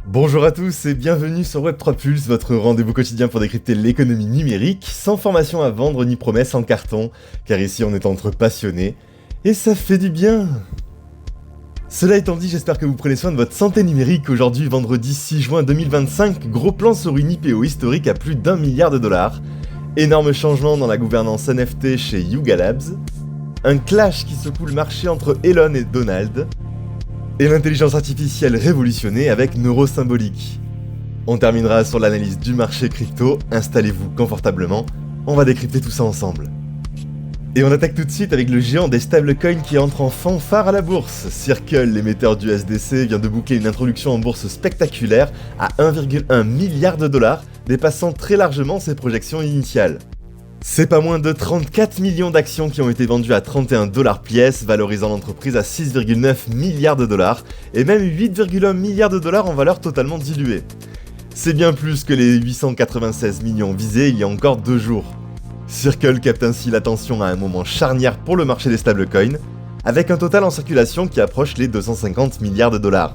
Bonjour à tous et bienvenue sur Web3 Pulse, votre rendez-vous quotidien pour décrypter l'économie numérique, sans formation à vendre ni promesses en carton, car ici on est entre passionnés, et ça fait du bien. Cela étant dit, j'espère que vous prenez soin de votre santé numérique. Aujourd'hui, vendredi 6 juin 2025, gros plan sur une IPO historique à plus d'1 milliard de dollars, énorme changement dans la gouvernance NFT chez Yuga Labs, un clash qui secoue le marché entre Elon et Donald, et l'intelligence artificielle révolutionnée avec Neurosymbolique. On terminera sur l'analyse du marché crypto, installez-vous confortablement, on va décrypter tout ça ensemble. Et on attaque tout de suite avec le géant des stablecoins qui entre en fanfare à la bourse. Circle, l'émetteur du SDC, vient de boucler une introduction en bourse spectaculaire à 1,1 milliard de dollars, dépassant très largement ses projections initiales. C'est pas moins de 34 millions d'actions qui ont été vendues à 31 $ pièce, valorisant l'entreprise à 6,9 milliards de dollars, et même 8,1 milliards de dollars en valeur totalement diluée. C'est bien plus que les 896 millions visés il y a encore 2 jours. Circle capte ainsi l'attention à un moment charnière pour le marché des stablecoins, avec un total en circulation qui approche les 250 milliards de dollars.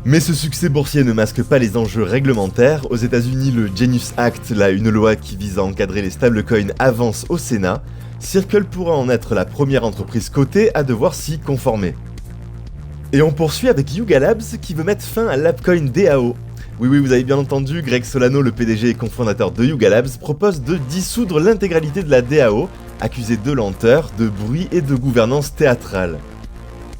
Mais ce succès boursier ne masque pas les enjeux réglementaires. Aux États-Unis, le Genius Act, une loi qui vise à encadrer les stablecoins, avance au Sénat. Circle pourra en être la première entreprise cotée à devoir s'y conformer. Et on poursuit avec Yuga Labs qui veut mettre fin à l'Apcoin DAO. Oui, vous avez bien entendu, Greg Solano, le PDG et cofondateur de Yuga Labs, propose de dissoudre l'intégralité de la DAO, accusée de lenteur, de bruit et de gouvernance théâtrale.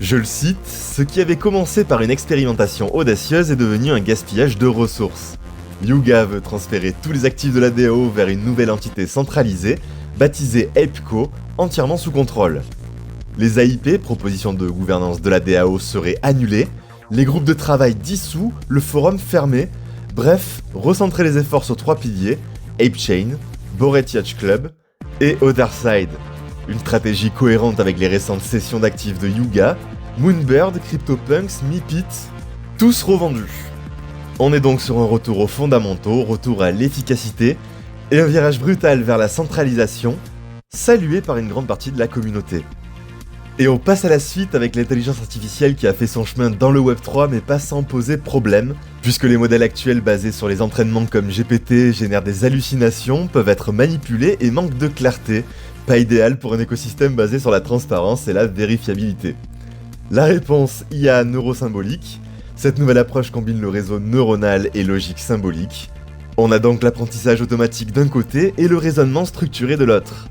Je le cite, ce qui avait commencé par une expérimentation audacieuse est devenu un gaspillage de ressources. Yuga veut transférer tous les actifs de la DAO vers une nouvelle entité centralisée, baptisée ApeCo, entièrement sous contrôle. Les AIP, propositions de gouvernance de la DAO, seraient annulées, les groupes de travail dissous, le forum fermé, bref, recentrer les efforts sur 3 piliers, ApeChain, Bored Yacht Club et Otherside. Une stratégie cohérente avec les récentes cessions d'actifs de Yuga, Moonbird, CryptoPunks, Meepit, tous revendus. On est donc sur un retour aux fondamentaux, retour à l'efficacité, et un virage brutal vers la centralisation, salué par une grande partie de la communauté. Et on passe à la suite avec l'intelligence artificielle qui a fait son chemin dans le Web3 mais pas sans poser problème, puisque les modèles actuels basés sur les entraînements comme GPT génèrent des hallucinations, peuvent être manipulés et manquent de clarté, pas idéal pour un écosystème basé sur la transparence et la vérifiabilité. La réponse IA neurosymbolique. Cette nouvelle approche combine le réseau neuronal et logique symbolique. On a donc l'apprentissage automatique d'un côté et le raisonnement structuré de l'autre.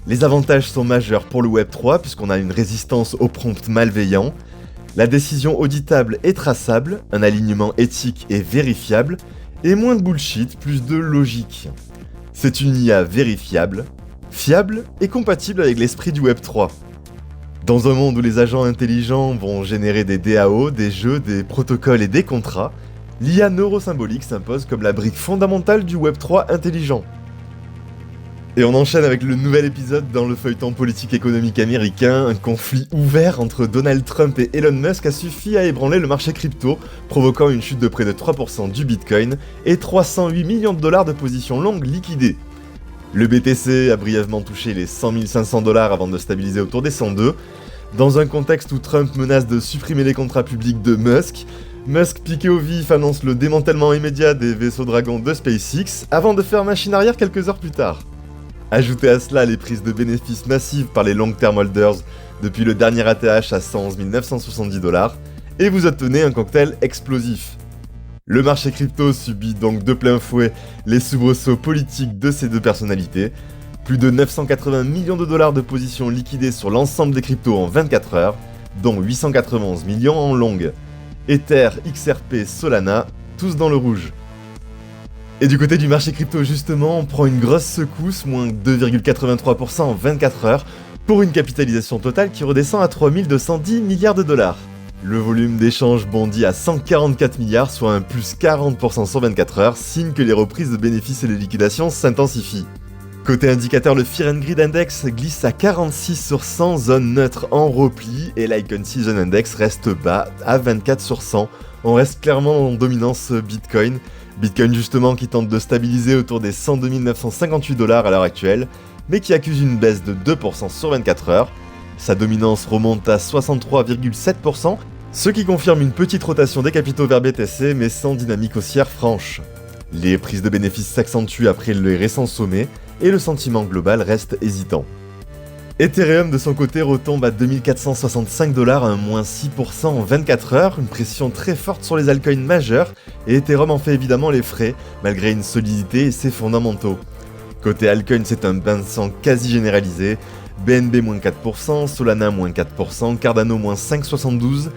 Les avantages sont majeurs pour le Web3 puisqu'on a une résistance aux prompts malveillants, la décision auditable et traçable, un alignement éthique et vérifiable, et moins de bullshit, plus de logique. C'est une IA vérifiable, fiable et compatible avec l'esprit du Web3. Dans un monde où les agents intelligents vont générer des DAO, des jeux, des protocoles et des contrats, l'IA neurosymbolique s'impose comme la brique fondamentale du Web3 intelligent. Et on enchaîne avec le nouvel épisode dans le feuilleton politique économique américain. Un conflit ouvert entre Donald Trump et Elon Musk a suffi à ébranler le marché crypto, provoquant une chute de près de 3% du Bitcoin et 308 millions de dollars de positions longues liquidées. Le BTC a brièvement touché les 100 500 $ avant de stabiliser autour des 102, dans un contexte où Trump menace de supprimer les contrats publics de Musk. Musk, piqué au vif, annonce le démantèlement immédiat des vaisseaux Dragon de SpaceX, avant de faire machine arrière quelques heures plus tard. Ajoutez à cela les prises de bénéfices massives par les long-term holders depuis le dernier ATH à 111 970 $, et vous obtenez un cocktail explosif. Le marché crypto subit donc de plein fouet les soubresauts politiques de ces deux personnalités. Plus de 980 millions de dollars de positions liquidées sur l'ensemble des cryptos en 24 heures, dont 891 millions en longue. Ether, XRP, Solana, tous dans le rouge. Et du côté du marché crypto justement, on prend une grosse secousse, moins 2,83% en 24 heures, pour une capitalisation totale qui redescend à 3210 milliards de dollars. Le volume d'échange bondit à 144 milliards, soit un plus 40% sur 24 heures, signe que les reprises de bénéfices et les liquidations s'intensifient. Côté indicateur, le Fear and Greed Index glisse à 46 sur 100, zone neutre en repli, et l'Icon Season Index reste bas à 24 sur 100. On reste clairement en dominance Bitcoin. Bitcoin justement qui tente de stabiliser autour des 102 958 $ à l'heure actuelle, mais qui accuse une baisse de 2% sur 24 heures. Sa dominance remonte à 63,7%, Ce qui confirme une petite rotation des capitaux vers BTC mais sans dynamique haussière franche. Les prises de bénéfices s'accentuent après les récents sommets et le sentiment global reste hésitant. Ethereum de son côté retombe à 2465 $, un moins 6% en 24 heures, une pression très forte sur les altcoins majeurs, et Ethereum en fait évidemment les frais, malgré une solidité et ses fondamentaux. Côté altcoin, c'est un bain de sang quasi généralisé, BNB moins 4%, Solana moins 4%, Cardano moins 5,72%,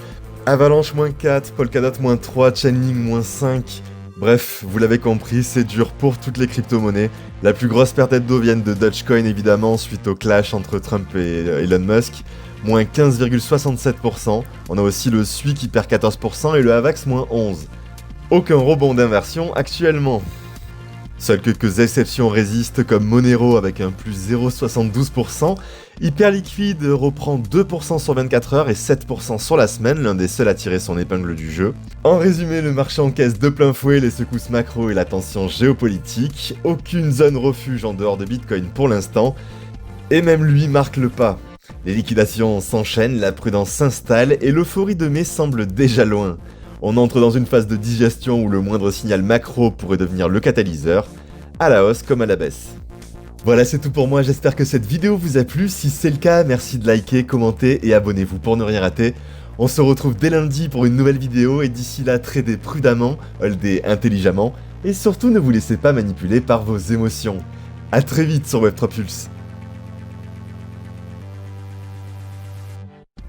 Avalanche moins 4%, Polkadot moins 3%, Chainlink moins 5%. Bref, vous l'avez compris, c'est dur pour toutes les crypto-monnaies. La plus grosse perte d'eau vient de Dogecoin évidemment, suite au clash entre Trump et Elon Musk, moins 15,67%. On a aussi le SUI qui perd 14% et le Avax moins 11%. Aucun rebond d'inversion actuellement. Seules quelques exceptions résistent comme Monero avec un plus 0,72%, Hyperliquid reprend 2% sur 24 heures et 7% sur la semaine, l'un des seuls à tirer son épingle du jeu. En résumé, le marché encaisse de plein fouet les secousses macro et la tension géopolitique, aucune zone refuge en dehors de Bitcoin pour l'instant, et même lui marque le pas. Les liquidations s'enchaînent, la prudence s'installe et l'euphorie de mai semble déjà loin. On entre dans une phase de digestion où le moindre signal macro pourrait devenir le catalyseur, à la hausse comme à la baisse. Voilà, c'est tout pour moi, j'espère que cette vidéo vous a plu. Si c'est le cas, merci de liker, commenter et abonnez-vous pour ne rien rater. On se retrouve dès lundi pour une nouvelle vidéo et d'ici là, tradez prudemment, holdez intelligemment et surtout ne vous laissez pas manipuler par vos émotions. A très vite sur Web3Pulse.